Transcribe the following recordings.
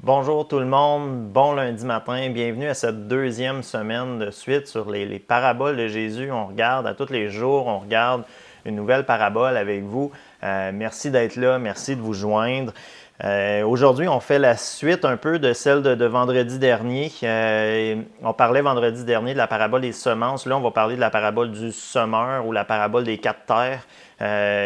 Bonjour tout le monde, bon lundi matin, bienvenue à cette deuxième semaine de suite sur les paraboles de Jésus. On regarde à tous les jours, on regarde une nouvelle parabole avec vous. Merci d'être là, merci de vous joindre. Aujourd'hui, on fait la suite un peu de celle de vendredi dernier. On parlait vendredi dernier de la parabole des semences. Là, on va parler de la parabole du semeur ou la parabole des 4 terres.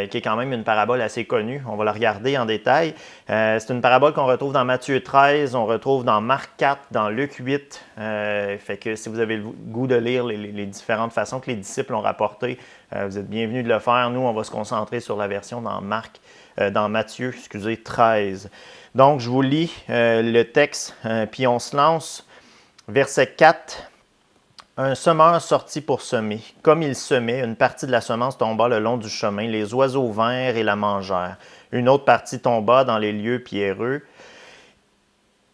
Qui est quand même une parabole assez connue. On va la regarder en détail. C'est une parabole qu'on retrouve dans Matthieu 13, on retrouve dans Marc 4, dans Luc 8. Fait que si vous avez le goût de lire les différentes façons que les disciples ont rapportées, vous êtes bienvenus de le faire. Nous, on va se concentrer sur la version dans Matthieu 13. Donc, je vous lis le texte, puis on se lance. Verset 4. Un semeur sortit pour semer. Comme il semait, une partie de la semence tomba le long du chemin. Les oiseaux vinrent et la mangèrent. Une autre partie tomba dans les lieux pierreux,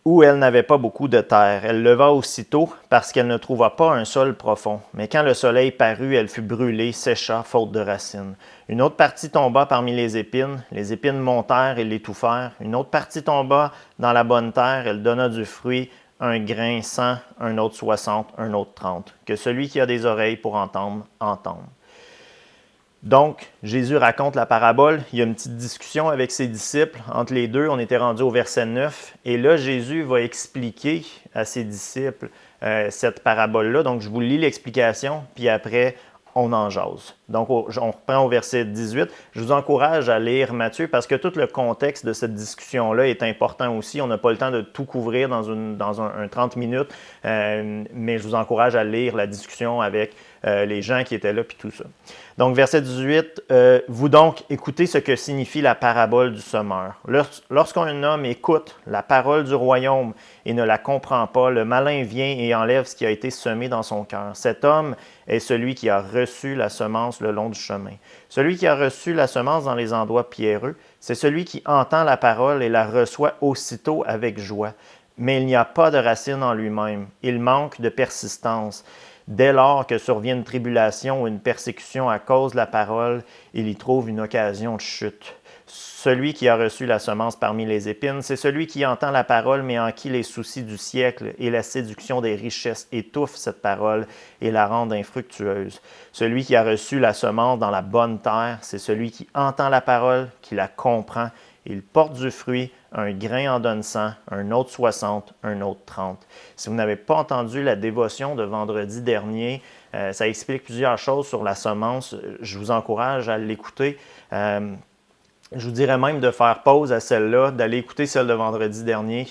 où elle n'avait pas beaucoup de terre. Elle leva aussitôt, parce qu'elle ne trouva pas un sol profond. Mais quand le soleil parut, elle fut brûlée, sécha, faute de racines. Une autre partie tomba parmi les épines montèrent et l'étouffèrent. Une autre partie tomba dans la bonne terre, elle donna du fruit, un grain 100, un autre 60, un autre 30. Que celui qui a des oreilles pour entendre, entende. Donc, Jésus raconte la parabole. Il y a une petite discussion avec ses disciples. Entre les deux, on était rendu au verset 9. Et là, Jésus va expliquer à ses disciples cette parabole-là. Donc, je vous lis l'explication, puis après, on en jase. Donc, on reprend au verset 18. Je vous encourage à lire Matthieu parce que tout le contexte de cette discussion-là est important aussi. On n'a pas le temps de tout couvrir dans un 30 minutes, mais je vous encourage à lire la discussion avec les gens qui étaient là, puis tout ça. Donc, verset 18, « Vous donc écoutez ce que signifie la parabole du semeur. Lorsqu'un homme écoute la parole du royaume et ne la comprend pas, le malin vient et enlève ce qui a été semé dans son cœur. Cet homme est celui qui a reçu la semence le long du chemin. Celui qui a reçu la semence dans les endroits pierreux, c'est celui qui entend la parole et la reçoit aussitôt avec joie. Mais il n'y a pas de racine en lui-même. Il manque de persistance. Dès lors que survient une tribulation ou une persécution à cause de la parole, il y trouve une occasion de chute. Celui qui a reçu la semence parmi les épines, c'est celui qui entend la parole, mais en qui les soucis du siècle et la séduction des richesses étouffent cette parole et la rendent infructueuse. Celui qui a reçu la semence dans la bonne terre, c'est celui qui entend la parole, qui la comprend. Il porte du fruit, un grain en donne 100, un autre 60, un autre 30. Si vous n'avez pas entendu la dévotion de vendredi dernier, ça explique plusieurs choses sur la semence. Je vous encourage à l'écouter. Je vous dirais même de faire pause à celle-là, d'aller écouter celle de vendredi dernier,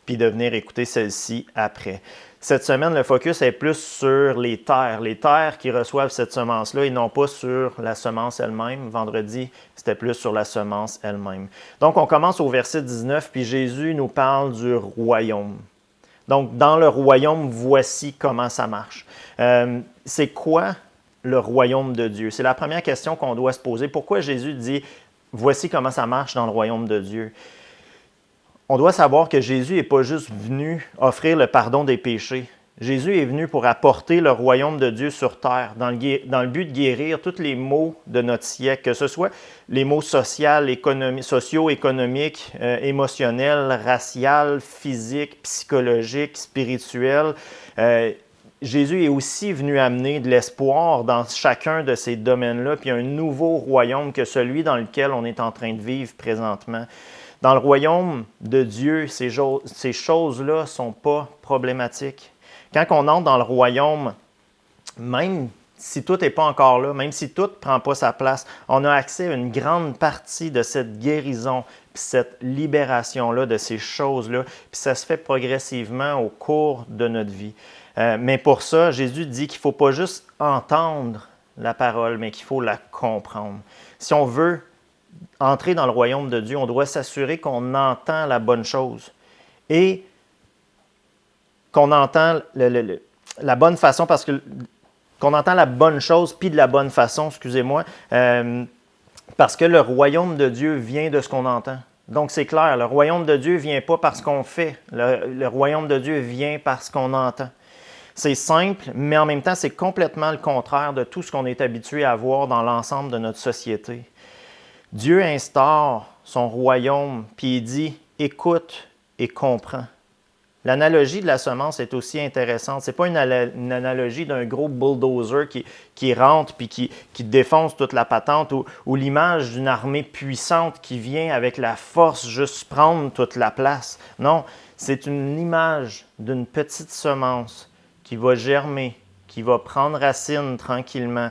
puis de venir écouter celle-ci après. Cette semaine, le focus est plus sur les terres qui reçoivent cette semence-là et non pas sur la semence elle-même. Vendredi, c'était plus sur la semence elle-même. Donc, on commence au verset 19, puis Jésus nous parle du royaume. Donc, dans le royaume, voici comment ça marche. C'est quoi le royaume de Dieu? C'est la première question qu'on doit se poser. Pourquoi Jésus dit « Voici comment ça marche dans le royaume de Dieu ». On doit savoir que Jésus n'est pas juste venu offrir le pardon des péchés. Jésus est venu pour apporter le royaume de Dieu sur terre, dans le but de guérir tous les maux de notre siècle, que ce soit les maux sociaux, économiques, émotionnels, raciaux, physiques, psychologiques, spirituels. Jésus est aussi venu amener de l'espoir dans chacun de ces domaines-là, puis un nouveau royaume que celui dans lequel on est en train de vivre présentement. Dans le royaume de Dieu, ces choses-là ne sont pas problématiques. Quand on entre dans le royaume, même si tout n'est pas encore là, même si tout ne prend pas sa place, on a accès à une grande partie de cette guérison, puis cette libération-là, de ces choses-là, puis ça se fait progressivement au cours de notre vie. Mais pour ça, Jésus dit qu'il ne faut pas juste entendre la parole, mais qu'il faut la comprendre. Si on veut entrer dans le royaume de Dieu, on doit s'assurer qu'on entend la bonne chose et qu'on entend la bonne façon, parce que qu'on entend la bonne chose, puis de la bonne façon, excusez-moi, parce que le royaume de Dieu vient de ce qu'on entend. Donc, c'est clair, le royaume de Dieu ne vient pas parce qu'on fait. Le royaume de Dieu vient parce qu'on entend. C'est simple, mais en même temps, c'est complètement le contraire de tout ce qu'on est habitué à voir dans l'ensemble de notre société. Dieu instaure son royaume, puis il dit « écoute et comprends ». L'analogie de la semence est aussi intéressante. Ce n'est pas une analogie d'un gros bulldozer qui rentre puis qui défonce toute la patente ou l'image d'une armée puissante qui vient avec la force juste prendre toute la place. Non, c'est une image d'une petite semence qui va germer, qui va prendre racine tranquillement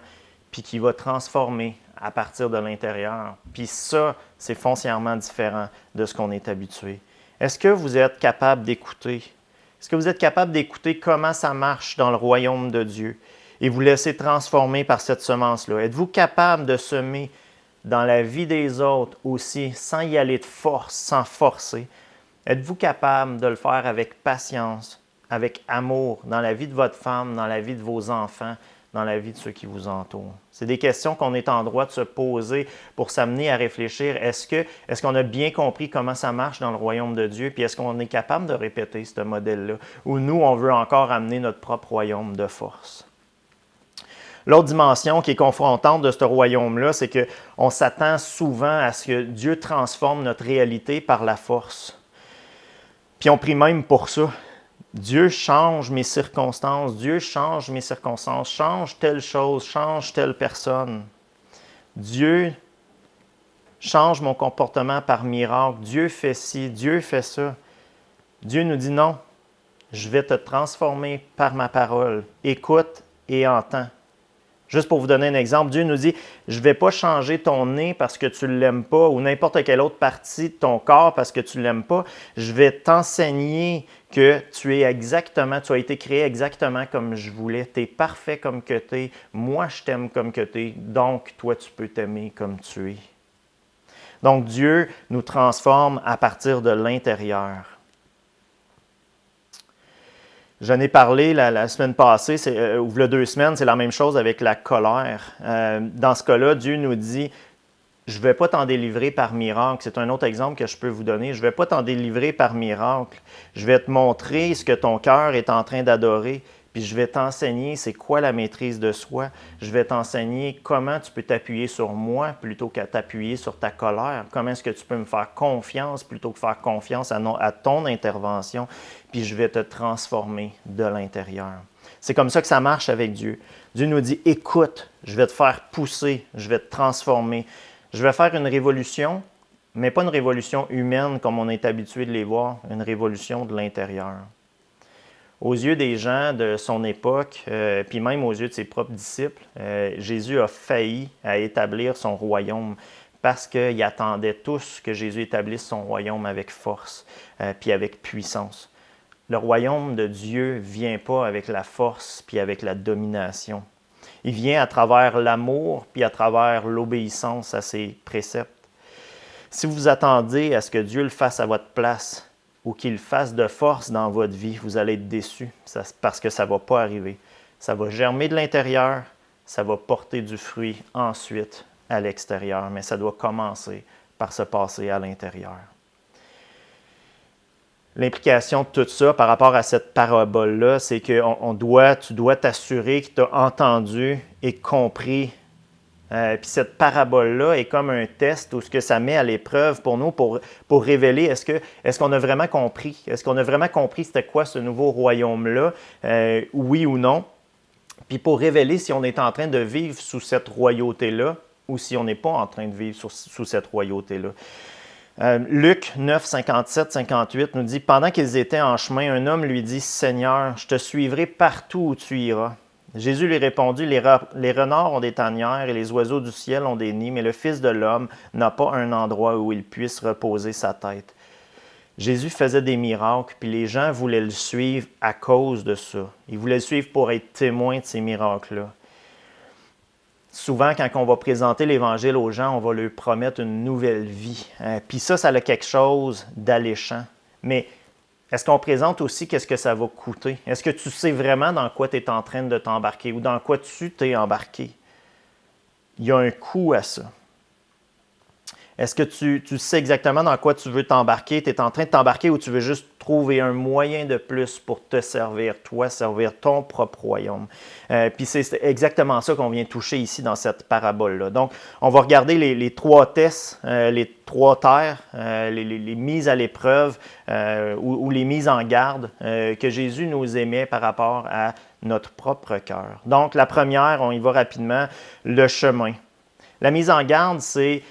puis qui va transformer à partir de l'intérieur. Puis ça, c'est foncièrement différent de ce qu'on est habitué. Est-ce que vous êtes capable d'écouter? Est-ce que vous êtes capable d'écouter comment ça marche dans le royaume de Dieu et vous laisser transformer par cette semence-là? Êtes-vous capable de semer dans la vie des autres aussi, sans y aller de force, sans forcer? Êtes-vous capable de le faire avec patience, avec amour, dans la vie de votre femme, dans la vie de vos enfants, dans la vie de ceux qui vous entourent? C'est des questions qu'on est en droit de se poser pour s'amener à réfléchir. Est-ce qu'on a bien compris comment ça marche dans le royaume de Dieu? Puis est-ce qu'on est capable de répéter ce modèle-là? Ou nous, on veut encore amener notre propre royaume de force? L'autre dimension qui est confrontante de ce royaume-là, c'est qu'on s'attend souvent à ce que Dieu transforme notre réalité par la force. Puis on prie même pour ça. Dieu change mes circonstances, change telle chose, change telle personne. Dieu change mon comportement par miracle, Dieu fait ci, Dieu fait ça. Dieu nous dit non, je vais te transformer par ma parole, écoute et entends. Juste pour vous donner un exemple, Dieu nous dit, je ne vais pas changer ton nez parce que tu ne l'aimes pas ou n'importe quelle autre partie de ton corps parce que tu ne l'aimes pas. Je vais t'enseigner que tu as été créé exactement comme je voulais. Tu es parfait comme que tu es. Moi, je t'aime comme que tu es. Donc, toi, tu peux t'aimer comme tu es. Donc, Dieu nous transforme à partir de l'intérieur. J'en ai parlé la semaine passée, ou il y a 2 semaines, c'est la même chose avec la colère. Dans ce cas-là, Dieu nous dit, je ne vais pas t'en délivrer par miracle. C'est un autre exemple que je peux vous donner. Je ne vais pas t'en délivrer par miracle. Je vais te montrer ce que ton cœur est en train d'adorer. Puis je vais t'enseigner c'est quoi la maîtrise de soi. Je vais t'enseigner comment tu peux t'appuyer sur moi plutôt qu'à t'appuyer sur ta colère. Comment est-ce que tu peux me faire confiance plutôt que faire confiance à ton intervention. Puis je vais te transformer de l'intérieur. C'est comme ça que ça marche avec Dieu. Dieu nous dit, écoute, je vais te faire pousser, je vais te transformer. Je vais faire une révolution, mais pas une révolution humaine comme on est habitué de les voir, une révolution de l'intérieur. Aux yeux des gens de son époque, puis même aux yeux de ses propres disciples, Jésus a failli à établir son royaume parce qu'ils attendaient tous que Jésus établisse son royaume avec force, puis avec puissance. Le royaume de Dieu ne vient pas avec la force, puis avec la domination. Il vient à travers l'amour, puis à travers l'obéissance à ses préceptes. Si vous attendez à ce que Dieu le fasse à votre place, ou qu'il fasse de force dans votre vie, vous allez être déçus parce que ça ne va pas arriver. Ça va germer de l'intérieur, ça va porter du fruit ensuite à l'extérieur, mais ça doit commencer par se passer à l'intérieur. L'implication de tout ça par rapport à cette parabole-là, c'est que tu dois t'assurer que tu as entendu et compris. Puis cette parabole-là est comme un test où ce que ça met à l'épreuve pour nous, pour révéler est-ce qu'on a vraiment compris? Est-ce qu'on a vraiment compris c'était quoi ce nouveau royaume-là? Oui ou non? Puis pour révéler si on est en train de vivre sous cette royauté-là ou si on n'est pas en train de vivre sous cette royauté-là. Luc 9, 57, 58 nous dit « Pendant qu'ils étaient en chemin, un homme lui dit « Seigneur, je te suivrai partout où tu iras. » Jésus lui répondit, les renards ont des tanières et les oiseaux du ciel ont des nids, mais le Fils de l'homme n'a pas un endroit où il puisse reposer sa tête. Jésus faisait des miracles, puis les gens voulaient le suivre à cause de ça. Ils voulaient le suivre pour être témoins de ces miracles-là. Souvent, quand on va présenter l'Évangile aux gens, on va leur promettre une nouvelle vie. Puis ça a quelque chose d'alléchant. Mais est-ce qu'on présente aussi qu'est-ce que ça va coûter? Est-ce que tu sais vraiment dans quoi tu es en train de t'embarquer ou dans quoi tu t'es embarqué? Il y a un coût à ça. Est-ce que tu sais exactement dans quoi tu veux t'embarquer? Tu es en train de t'embarquer ou tu veux juste trouver un moyen de plus pour te servir, toi, servir ton propre royaume? Puis c'est exactement ça qu'on vient toucher ici dans cette parabole-là. Donc, on va regarder les trois tests, les trois terres, les mises à l'épreuve ou les mises en garde que Jésus nous émet par rapport à notre propre cœur. Donc, la première, on y va rapidement, le chemin. La mise en garde, c'est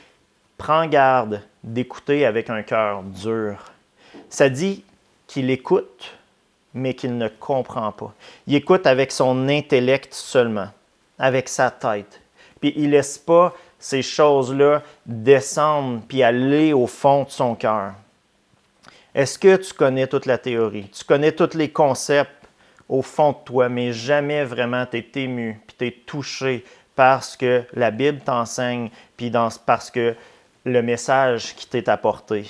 prends garde d'écouter avec un cœur dur. Ça dit qu'il écoute, mais qu'il ne comprend pas. Il écoute avec son intellect seulement, avec sa tête. Puis il ne laisse pas ces choses-là descendre puis aller au fond de son cœur. Est-ce que tu connais toute la théorie? Tu connais tous les concepts au fond de toi, mais jamais vraiment tu es ému puis tu es touché par ce que la Bible t'enseigne puis parce que le message qui t'est apporté?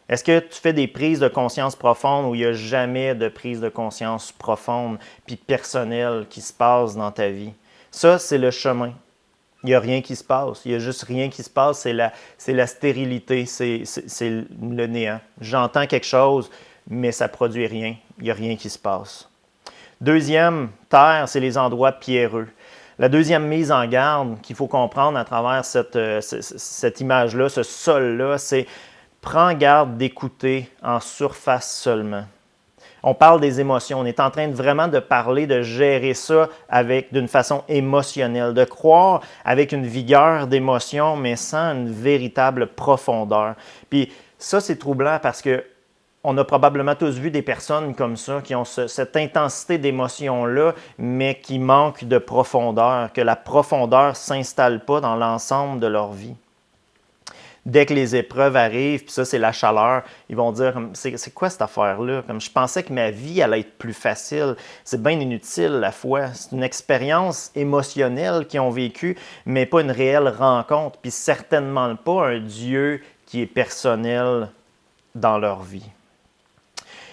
Est-ce que tu fais des prises de conscience profondes où il n'y a jamais de prise de conscience profonde puis personnelle qui se passe dans ta vie? Ça, c'est le chemin. Il n'y a rien qui se passe. Il n'y a juste rien qui se passe. C'est la stérilité, c'est le néant. J'entends quelque chose, mais ça ne produit rien. Il n'y a rien qui se passe. Deuxième terre, c'est les endroits pierreux. La deuxième mise en garde qu'il faut comprendre à travers cette image-là, ce sol-là, c'est prends garde d'écouter en surface seulement. On parle des émotions. On est en train vraiment de parler, de gérer ça d'une façon émotionnelle, de croire avec une vigueur d'émotion, mais sans une véritable profondeur. Puis ça, c'est troublant parce que on a probablement tous vu des personnes comme ça qui ont cette intensité d'émotion-là, mais qui manquent de profondeur, que la profondeur ne s'installe pas dans l'ensemble de leur vie. Dès que les épreuves arrivent, puis ça, c'est la chaleur, ils vont dire « c'est quoi cette affaire-là? Comme je pensais que ma vie allait être plus facile. C'est bien inutile, la foi. C'est une expérience émotionnelle qu'ils ont vécue, mais pas une réelle rencontre, puis certainement pas un Dieu qui est personnel dans leur vie. »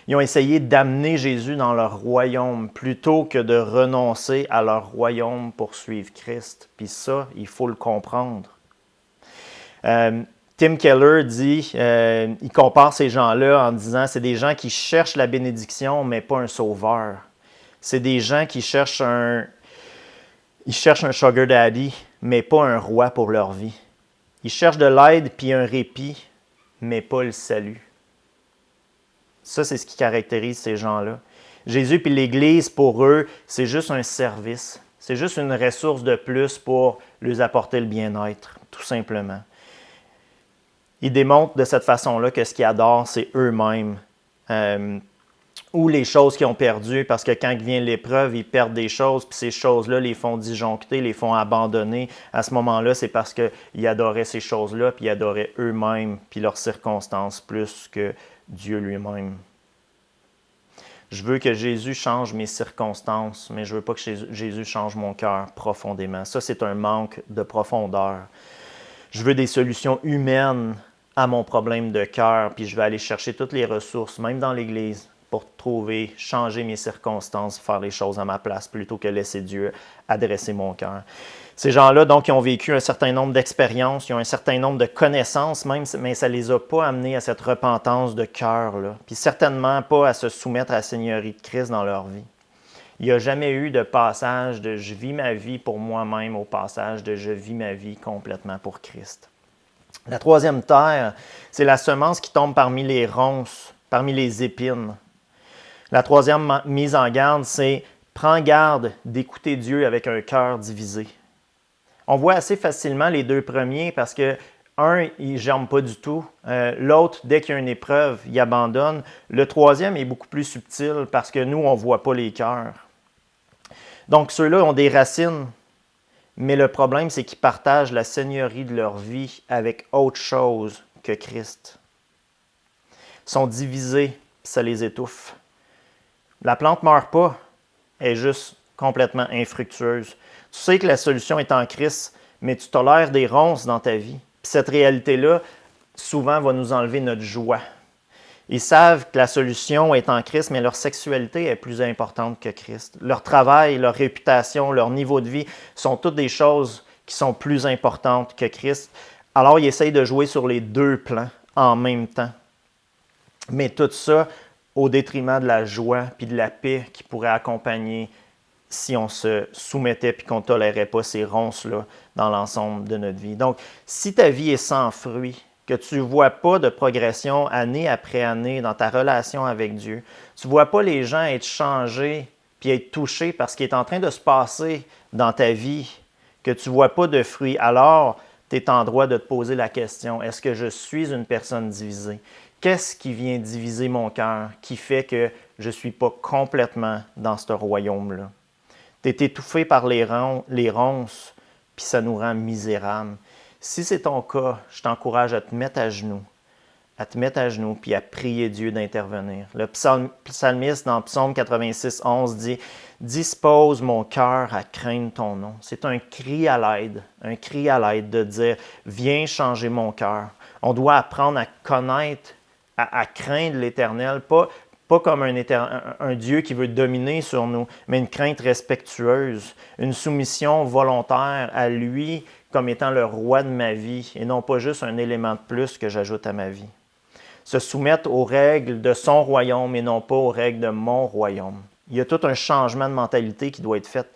Ils ont essayé d'amener Jésus dans leur royaume plutôt que de renoncer à leur royaume pour suivre Christ. Puis ça, il faut le comprendre. Tim Keller dit, il compare ces gens-là en disant, c'est des gens qui cherchent la bénédiction, mais pas un sauveur. C'est des gens qui cherchent un sugar daddy, mais pas un roi pour leur vie. Ils cherchent de l'aide puis un répit, mais pas le salut. Ça, c'est ce qui caractérise ces gens-là. Jésus puis l'Église, pour eux, c'est juste un service. C'est juste une ressource de plus pour leur apporter le bien-être, tout simplement. Ils démontrent de cette façon-là que ce qu'ils adorent, c'est eux-mêmes. Ou les choses qu'ils ont perdues, parce que quand vient l'épreuve, ils perdent des choses, puis ces choses-là les font disjoncter, les font abandonner. À ce moment-là, c'est parce qu'ils adoraient ces choses-là, puis ils adoraient eux-mêmes, puis leurs circonstances, plus que Dieu lui-même. Je veux que Jésus change mes circonstances, mais je ne veux pas que Jésus change mon cœur profondément. Ça, c'est un manque de profondeur. Je veux des solutions humaines à mon problème de cœur, puis je vais aller chercher toutes les ressources, même dans l'Église, pour changer mes circonstances, faire les choses à ma place, plutôt que laisser Dieu adresser mon cœur. Ces gens-là, donc, ils ont vécu un certain nombre d'expériences, ils ont un certain nombre de connaissances même, mais ça ne les a pas amenés à cette repentance de cœur-là, puis certainement pas à se soumettre à la Seigneurie de Christ dans leur vie. Il n'y a jamais eu de passage de « je vis ma vie pour moi-même » au passage de « je vis ma vie complètement pour Christ ». La troisième terre, c'est la semence qui tombe parmi les ronces, parmi les épines. La troisième mise en garde, c'est « prends garde d'écouter Dieu avec un cœur divisé ». On voit assez facilement les deux premiers parce que un, il ne germe pas du tout. L'autre, dès qu'il y a une épreuve, il abandonne. Le troisième est beaucoup plus subtil parce que nous, on ne voit pas les cœurs. Donc, ceux-là ont des racines, mais le problème, c'est qu'ils partagent la seigneurie de leur vie avec autre chose que Christ. Ils sont divisés, ça les étouffe. La plante ne meurt pas, elle est juste complètement infructueuse. Tu sais que la solution est en Christ, mais tu tolères des ronces dans ta vie. Puis cette réalité-là, souvent, va nous enlever notre joie. Ils savent que la solution est en Christ, mais leur sexualité est plus importante que Christ. Leur travail, leur réputation, leur niveau de vie sont toutes des choses qui sont plus importantes que Christ. Alors, ils essayent de jouer sur les deux plans en même temps. Mais tout ça au détriment de la joie puis de la paix qui pourrait accompagner si on se soumettait puis qu'on ne tolérait pas ces ronces-là dans l'ensemble de notre vie. Donc, si ta vie est sans fruit, que tu ne vois pas de progression année après année dans ta relation avec Dieu, tu ne vois pas les gens être changés puis être touchés par ce qui est en train de se passer dans ta vie, que tu ne vois pas de fruits, alors tu es en droit de te poser la question, est-ce que je suis une personne divisée? Qu'est-ce qui vient diviser mon cœur, qui fait que je ne suis pas complètement dans ce royaume-là? Tu es étouffé par les ronces, puis ça nous rend misérables. Si c'est ton cas, je t'encourage à te mettre à genoux, puis à prier Dieu d'intervenir. Le psalmiste dans Psaume 86, 11 dit « Dispose mon cœur à craindre ton nom ». C'est un cri à l'aide de dire « Viens changer mon cœur ». On doit apprendre à connaître, à craindre l'Éternel, pas comme un Dieu qui veut dominer sur nous, mais une crainte respectueuse, une soumission volontaire à lui comme étant le roi de ma vie et non pas juste un élément de plus que j'ajoute à ma vie. Se soumettre aux règles de son royaume et non pas aux règles de mon royaume. Il y a tout un changement de mentalité qui doit être fait.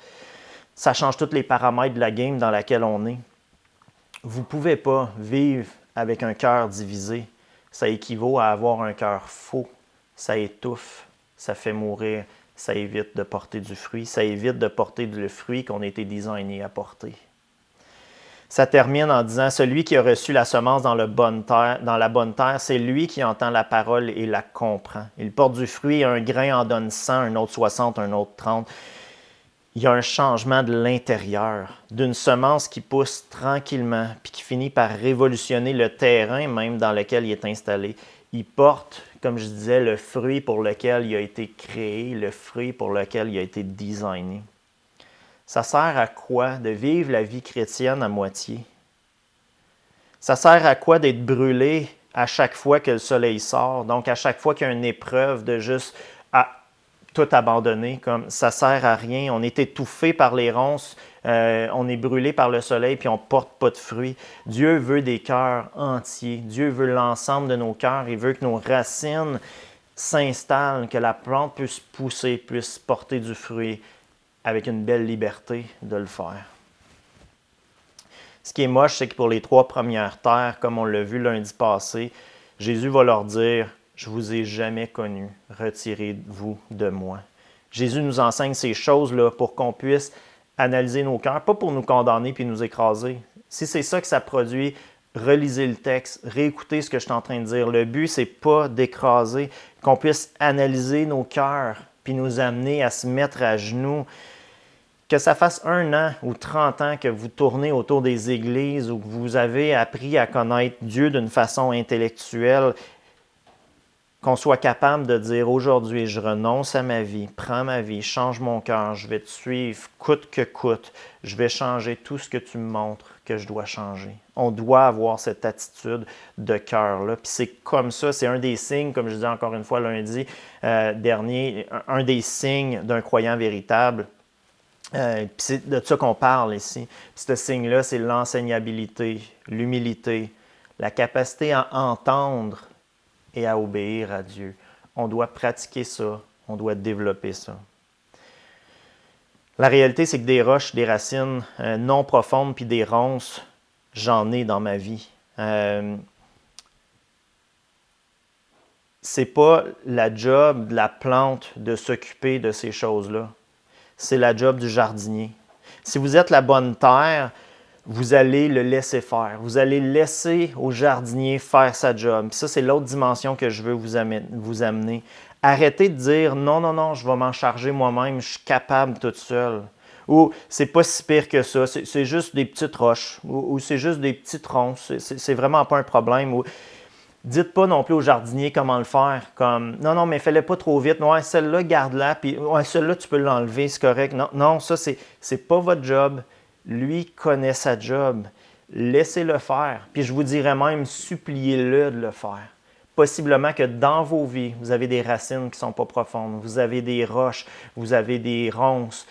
Ça change tous les paramètres de la game dans laquelle on est. Vous ne pouvez pas vivre avec un cœur divisé. Ça équivaut à avoir un cœur faux. Ça étouffe, ça fait mourir, ça évite de porter du fruit, ça évite de porter le fruit qu'on a été designé à porter. Ça termine en disant « Celui qui a reçu la semence dans la bonne terre, c'est lui qui entend la parole et la comprend. Il porte du fruit, un grain en donne 100, un autre 60, un autre 30. » Il y a un changement de l'intérieur, d'une semence qui pousse tranquillement puis qui finit par révolutionner le terrain même dans lequel il est installé. Il porte, comme je disais, le fruit pour lequel il a été créé, le fruit pour lequel il a été designé. Ça sert à quoi de vivre la vie chrétienne à moitié? Ça sert à quoi d'être brûlé à chaque fois que le soleil sort? Donc, à chaque fois qu'il y a une épreuve de juste tout abandonner, comme ça sert à rien. On est étouffé par les ronces, on est brûlé par le soleil, puis on ne porte pas de fruits. Dieu veut des cœurs entiers. Dieu veut l'ensemble de nos cœurs. Il veut que nos racines s'installent, que la plante puisse pousser, puisse porter du fruit avec une belle liberté de le faire. Ce qui est moche, c'est que pour les 3 premières terres, comme on l'a vu lundi passé, Jésus va leur dire « Je ne vous ai jamais connu, retirez-vous de moi. » Jésus nous enseigne ces choses-là pour qu'on puisse analyser nos cœurs, pas pour nous condamner puis nous écraser. Si c'est ça que ça produit, relisez le texte, réécoutez ce que je suis en train de dire. Le but, c'est pas d'écraser, qu'on puisse analyser nos cœurs puis nous amener à se mettre à genoux. Que ça fasse 1 an ou 30 ans que vous tournez autour des églises ou que vous avez appris à connaître Dieu d'une façon intellectuelle, qu'on soit capable de dire aujourd'hui, je renonce à ma vie, prends ma vie, change mon cœur, je vais te suivre coûte que coûte, je vais changer tout ce que tu me montres que je dois changer. On doit avoir cette attitude de cœur-là. Puis c'est comme ça, c'est un des signes, comme je disais encore une fois lundi dernier, un des signes d'un croyant véritable. Puis c'est de ça qu'on parle ici. Puis ce signe-là, c'est l'enseignabilité, l'humilité, la capacité à entendre et à obéir à Dieu. On doit pratiquer ça, on doit développer ça. La réalité, c'est que des roches, des racines non profondes puis des ronces, j'en ai dans ma vie. C'est pas la job de la plante de s'occuper de ces choses-là. C'est la job du jardinier. Si vous êtes la bonne terre, vous allez le laisser faire. Vous allez laisser au jardinier faire sa job. Puis ça, c'est l'autre dimension que je veux vous amener. Arrêtez de dire « Non, je vais m'en charger moi-même, je suis capable toute seule. » ou c'est pas si pire que ça, c'est juste des petites roches, ou c'est juste des petits troncs, c'est vraiment pas un problème. Ou dites pas non plus au jardinier comment le faire, comme non, mais fais-le pas trop vite, ouais, celle-là, garde-la, puis ouais, celle-là, tu peux l'enlever, c'est correct. Non, ça, c'est pas votre job. Lui connaît sa job. Laissez-le faire. Puis je vous dirais même, suppliez-le de le faire. Possiblement que dans vos vies, vous avez des racines qui ne sont pas profondes, vous avez des roches, vous avez des ronces.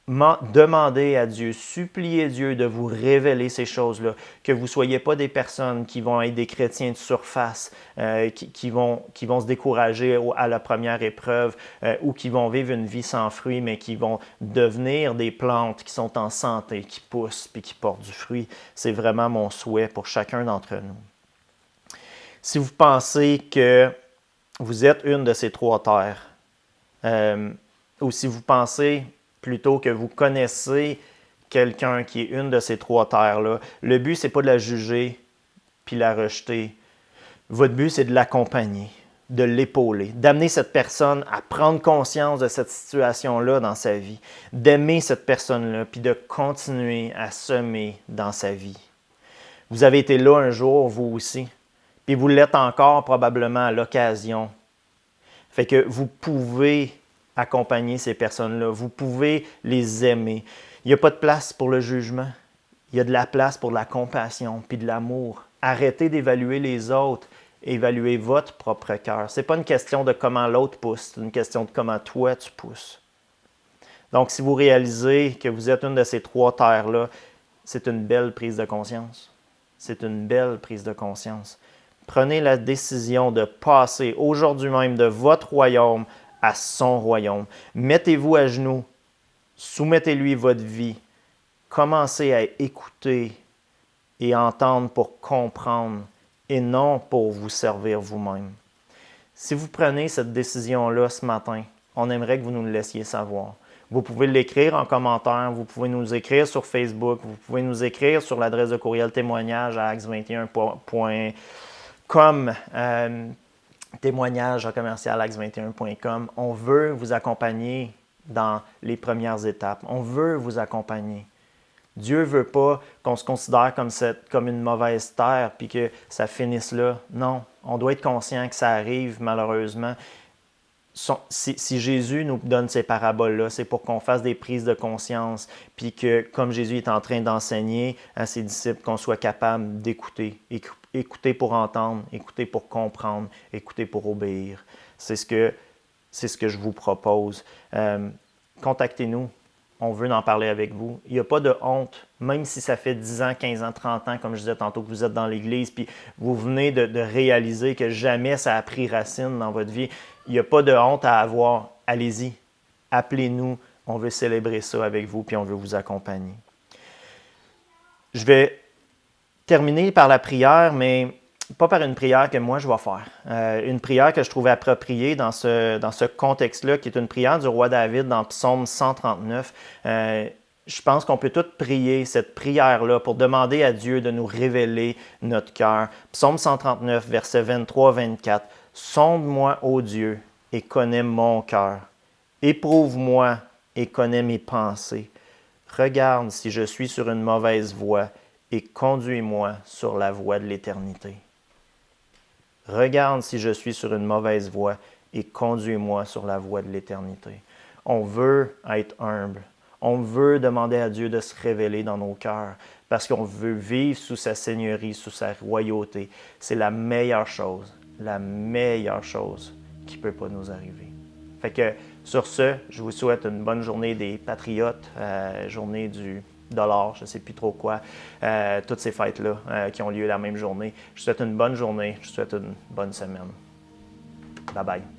Demandez à Dieu, suppliez Dieu de vous révéler ces choses-là, que vous ne soyez pas des personnes qui vont être des chrétiens de surface, qui vont se décourager à la première épreuve ou qui vont vivre une vie sans fruit, mais qui vont devenir des plantes qui sont en santé, qui poussent et qui portent du fruit. C'est vraiment mon souhait pour chacun d'entre nous. Si vous pensez que vous êtes une de ces trois terres, ou si vous pensez plutôt que vous connaissez quelqu'un qui est une de ces trois terres-là, le but, ce n'est pas de la juger puis la rejeter. Votre but, c'est de l'accompagner, de l'épauler, d'amener cette personne à prendre conscience de cette situation-là dans sa vie, d'aimer cette personne-là, puis de continuer à semer dans sa vie. Vous avez été là un jour, vous aussi, puis vous l'êtes encore probablement à l'occasion. Fait que vous pouvez accompagner ces personnes-là, vous pouvez les aimer. Il n'y a pas de place pour le jugement, il y a de la place pour la compassion puis de l'amour. Arrêtez d'évaluer les autres, évaluez votre propre cœur. Ce n'est pas une question de comment l'autre pousse, c'est une question de comment toi tu pousses. Donc, si vous réalisez que vous êtes une de ces trois terres-là, c'est une belle prise de conscience. C'est une belle prise de conscience. Prenez la décision de passer aujourd'hui même de votre royaume à son royaume. Mettez-vous à genoux, soumettez-lui votre vie, commencez à écouter et entendre pour comprendre et non pour vous servir vous-même. Si vous prenez cette décision-là ce matin, on aimerait que vous nous le laissiez savoir. Vous pouvez l'écrire en commentaire, vous pouvez nous écrire sur Facebook, vous pouvez nous écrire sur l'adresse de courriel témoignage à axe21.com. témoignage@axe21.com. On veut vous accompagner dans les premières étapes. On veut vous accompagner. Dieu ne veut pas qu'on se considère comme une mauvaise terre puis que ça finisse là. Non, on doit être conscient que ça arrive malheureusement. Si Jésus nous donne ces paraboles-là, c'est pour qu'on fasse des prises de conscience puis que, comme Jésus est en train d'enseigner à ses disciples, qu'on soit capable d'écouter. Écouter pour entendre, écouter pour comprendre, écouter pour obéir. C'est ce que je vous propose. Contactez-nous. On veut en parler avec vous. Il n'y a pas de honte, même si ça fait 10 ans, 15 ans, 30 ans, comme je disais tantôt, que vous êtes dans l'Église, puis vous venez de réaliser que jamais ça a pris racine dans votre vie. Il n'y a pas de honte à avoir. Allez-y. Appelez-nous. On veut célébrer ça avec vous, puis on veut vous accompagner. Je vais terminer par la prière, mais pas par une prière que moi je vais faire. Une prière que je trouvais appropriée dans ce contexte-là, qui est une prière du roi David dans Psaume 139. Je pense qu'on peut tous prier cette prière-là pour demander à Dieu de nous révéler notre cœur. Psaume 139, versets 23-24. « Sonde-moi, ô Dieu, et connais mon cœur. Éprouve-moi et connais mes pensées. Regarde si je suis sur une mauvaise voie et conduis-moi sur la voie de l'éternité. » Regarde si je suis sur une mauvaise voie et conduis-moi sur la voie de l'éternité. On veut être humble. On veut demander à Dieu de se révéler dans nos cœurs parce qu'on veut vivre sous sa seigneurie, sous sa royauté. C'est la meilleure chose qui ne peut pas nous arriver. Fait que sur ce, je vous souhaite une bonne journée des Patriotes, journée du dollar, je ne sais plus trop quoi, toutes ces fêtes-là qui ont lieu la même journée. Je vous souhaite une bonne journée, je vous souhaite une bonne semaine. Bye bye.